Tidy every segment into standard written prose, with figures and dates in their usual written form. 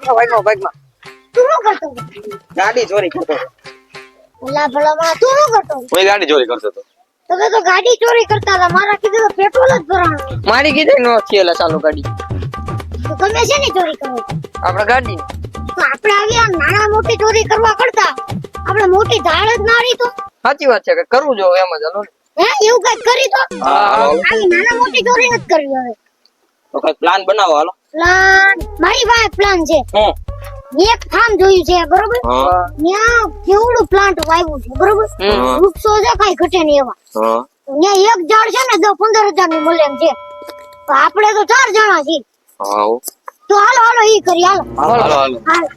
બાઈકમાં તું શું કરતો ગાડી ચોરી કરતો હતો. ભલા ભલા તું શું કરતો કોઈ ગાડી ચોરી કરતો હતો. તમે તો ગાડી ચોરી કરતા હતા મારા કીધું તો પેટ્રોલ જ ભરાણું મારી કીધે નો થયેલા ચાલુ ગાડી તો તમે છે ને ચોરી કરો આપણે ગાડી તો આપણે આવી આ નાના મોટી ચોરી કરવા કરતા આપણે મોટી ધાડ જ ના રહી તો સાચી વાત છે કે કરવું જો એમ જ હાલો ને. હે એવું કઈ કરી તો આવી નાના મોટી ચોરી નથી કરવી હવે તો કઈ પ્લાન બનાવો હાલો. પ્લાન મારી પાસે પ્લાન છે હું એક ફાર્મ જોયું છે બરોબર ત્યાં કેવડું પ્લાન્ટ વાવ્યું છે બરોબર વૃક્ષો છે કઈ ઘટે નહીં એવા ત્યાં એક ઝાડ છે ને 10-15 હજાર નું મળે એમ છે તો આપણે તો 4 જણા છીએ તો હાલો હાલો ઈ કરી હાલો હાલો હાલો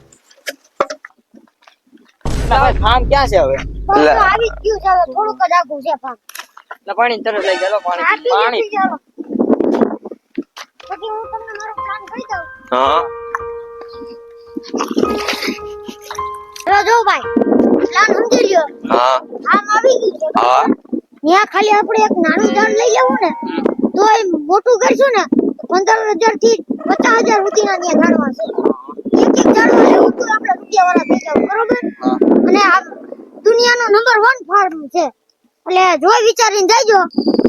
ફાર્મ ક્યાં છે હવે તો આવી જ ગયું છે હવે થોડુંક જ આગું છે ફાર્મ પાણી તરત લઈ ચાલો પાણી પાણી પછી હું તમને મારો પ્લાન કહી દઉં હા હવે જો ભાઈ પ્લાન સમજી લ્યો હા આમ આવી ગયું છે હા ત્યાં ખાલી આપણે એક નાનું ઝાડ લઈ લેવું ને તો એ મોટું કરશું ને 15,000 થી 50,000 સુધીના ત્યાં ઝાડવા છે એક ઝાડવા લેવું તો આપણે રૂપિયાવાળા થઈ જાવ બરોબર અને આ દુનિયાનો નંબર 1 ફાર્મ છે એટલે જોઈ વિચારીને જઈજો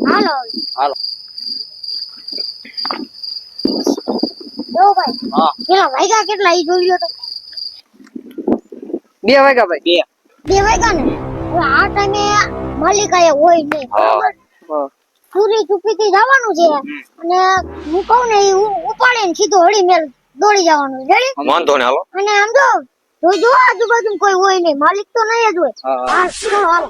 હાલો હાલો જો ભાઈ હા પેલા વાગ્યા કેટલા ઈ જોઈ લ્યો તો 2 વાગ્યા ભાઈ 2 વાગ્યા ને હવે આ ટાઈમે માલિકાએ હોય નહીં બરોબર પૂરી ચૂપીથી જવાનું છે અને હું કહું ને એ ઉપાડીને સીધો હળી મેલ દોડી જવાનું રેડી વાંધો ને હાલો અને આમ જોજો આજુબાજુ કોઈ હોય નહીં માલિક તો નહીં જ હોય હા ચલો હાલો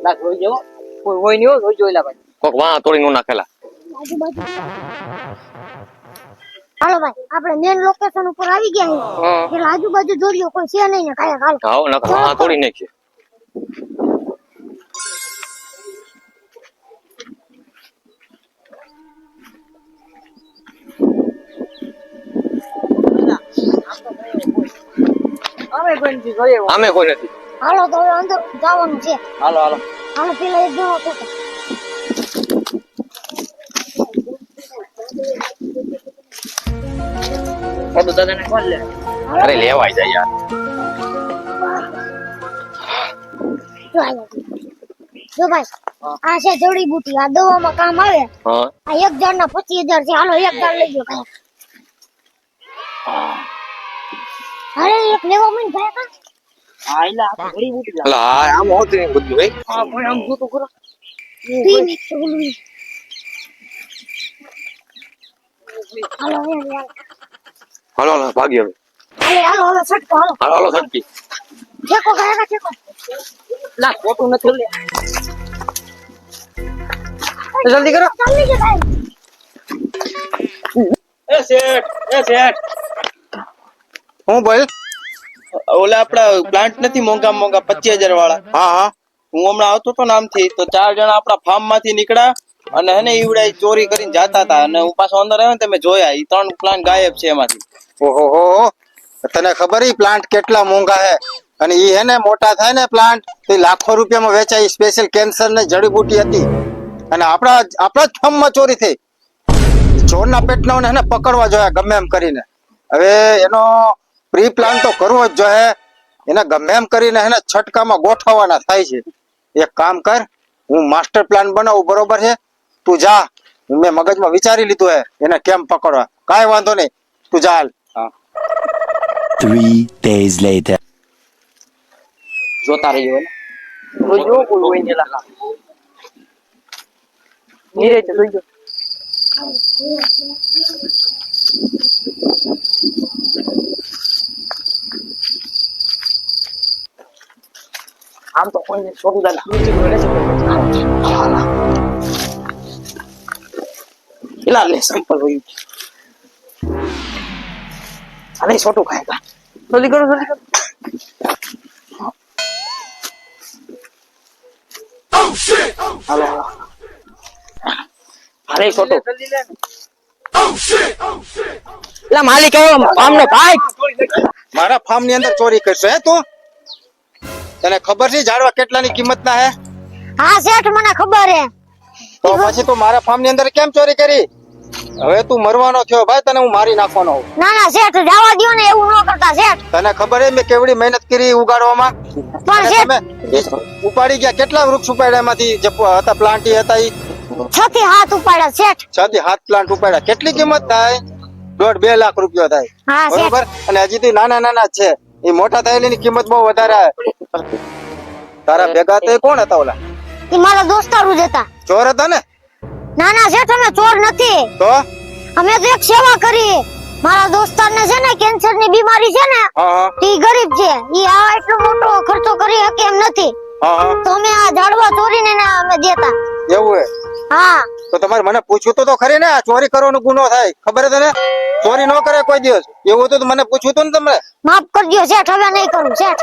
ના જોઈ જો કોઈ હોય નહીં જોઈ જોઈલા ભાઈ કોક વાહ તોડી નો નાખેલા આજુબાજુ હાલો ભાઈ આપણે મેન લોકેશન ઉપર આવી ગયા છીએ એટલે આજુબાજુ જોડ્યો કોઈ છે નહીં ને કાયા હાલો હાવ નકર વાહ તોડી નાખીએ અમે કોઈ નથી જોઈએ આમે કોઈ નથી હાલો તો હવે અંદર જવાનું છે હાલો હાલો હાલો પેલા એક જણો તો બધું દાદાને કોણ લે અરે લેવાય જાય યાર જો ભાઈ આ છે જડીબુટી આ દવામાં કામ આવે હા આ એક ઝાડ ના 25,000 છે હાલો એક ઝાડ લઈ ગયો કાય અરે એક લેવો મને ભાઈ કા આઈલા આ ઘડી બુટી લા અલા આમ હોતું નહીં બધું ભાઈ આ કોઈ આમ જોતો કરો તી મિક્સ બોલવી હાલો હવે હાલો હાલો ભાગી હવે હાલો હવે છટકો હાલો હાલો હાલો સટકી ચેકો કરેગા ચેકો ના ખોટું નથી લે જલ્દી કરો જલ્દી કે ભાઈ એ શેઠ હું ભાઈ ઓલા આપડા પ્લાન્ટ નથી મોંઘા 25,000 વાળા હા હા હું હમણાં આવતો તો નામથી તો 4 જણા આપડા ફાર્મ માંથી નીકળ્યા અને હેને ઈવડે ચોરી કરીને જાતા હતા અને હું પાછો અંદર આવ્યો ને તમે જોયા ઈ 3 પ્લાન્ટ ગાયબ છે એમાંથી ઓહો હો તને ખબર ઈ પ્લાન્ટ કેટલા મોંઘા હે અને ઈ હે ને મોટા થાય ને પ્લાન્ટ તો લાખો રૂપિયામાં વેચાય સ્પેશિયલ કેન્સર ની જડીબુટી હતી અને આપણા જ ફાર્મમાં ચોરી થઈ ચોરના પેટનાઓને હે ને પકડવા જોઈએ ગમે એમ કરીને હવે એનો પ્રી પ્લાન તો કરવો જ જોઈએ એને ગમે એમ કરીને હે ને છટકામાં ગોઠવવાના થાય છે એક કામ કર હું માસ્ટર પ્લાન બનાવું બરોબર છે તું જા મેં મગજમાં વિચારી લીધું હે એને કેમ પકડવા કાંઈ વાંધો નહીં તું જા હાલ 3 days later. જોતા રહીયો ને કોઈ જો કોઈ હોય ને લા નીરે તો જોઈજો આમ તો કોઈને છોડું દાદા એલા લે સંપલ હોય અરે છોટું ખાય જલ્દી કરો હાલો હાલો અરે છોટું એટલે માલિક આમનો ભાઈ મારા ફાર્મ ની અંદર ચોરી કરશો હે તું? તને ખબર છે ઝાડવા કેટલાની કિંમત ના હે? હા શેઠ મને ખબર હે. તો પછી તું મારા ફાર્મ ની અંદર કેમ ચોરી કરી? હવે તું મરવાનો થયો ભાઈ, તને હું મારી નાખવાનો હું. ના ના શેઠ જવા દ્યો ને, એવું ન કરતા શેઠ. તને ખબર હે મેં કેવડી મહેનત કરી ઉગાડવામાં? પણ અને શેઠ તમે ઉપાડી ગયા કેટલા વૃક્ષ ઉપાડ્યા એમાંથી જે હતા પ્લાન્ટ હતા ઈ 6 થી 7 ઉપાડ્યા શેઠ. 6 થી 7 પ્લાન્ટ ઉપાડ્યા. કેટલી કિંમત થાય? 1.5-2 લાખ રૂપિયા થાય. હા શેઠ. બરોબર. અને હજી તો નાના નાના જ છે. એ મોટા થયેલી ની કિંમત બહુ વધારે છે. તારા ભેગા તો કોણ હતા ઓલા? ઈ મારા દોસ્તારો જ હતા. ચોર હતા ને? ના ના શેઠ અમે ચોર નથી. તો અમે તો એક સેવા કરી. મારા દોસ્તારને છે ને કેન્સર ની બીમારી છે ને, હા ઈ ગરીબ છે. ઈ આ એટલો મોટો ખર્ચો કરી શકે એમ નથી. હા તો અમે આ ઝાડવા ચોરીને એને અમે દેતા. એવું હે? હા તો તમારે મને પૂછવું તો ખરી ને, આ ચોરી કરવાનો ગુનો થાય ખબર છે તને? ચોરી ન કરે કોઈ દિવસ. એવું હતું તો મને પૂછવું તું ને તમે. માફ કરજો શેઠ, હવે નહીં કરું શેઠ.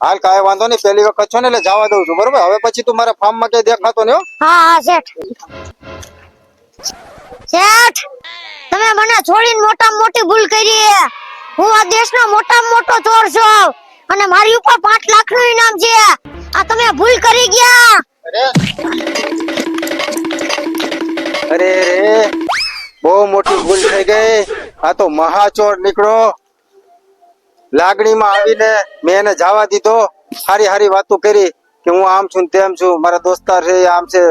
હાલ કાંઈ વાંધો નહીં, પહેલી વખત છો ને એટલે જવા દઉં છું બરોબર. હવે પછી તું મારા ફાર્મ માં કઈ દેખાતો નહીં હો. હા હા શેઠ. શેઠ તમે મને છોડીને મોટામાં મોટી ભૂલ કરી. હું આ દેશનો મોટામાં મોટો ચોર છું અને મારી ઉપર 5 લાખ નું ઇનામ છે. આ તમે ભૂલ કરી ગયા. અરે રે, બહુ મોટી ભૂલ થઈ ગઈ. આ તો મહાચોર નીકળો. લાગણીમાં આવીને મેં એને જવા દીધો. સારી સારી વાતો કરી કે હું આમ છું ને તેમ છું, મારા દોસ્તાર છે આમ છે.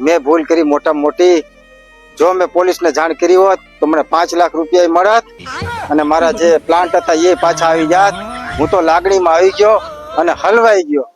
મેં ભૂલ કરી મોટામાં મોટી. જો મેં પોલીસને જાણ કરી હોત તો મને 5 લાખ રૂપિયા મળત અને મારા જે પ્લાન્ટ હતા એ પાછા આવી જાત. હું તો લાગણીમાં આવી ગયો અને હલવાઈ ગયો.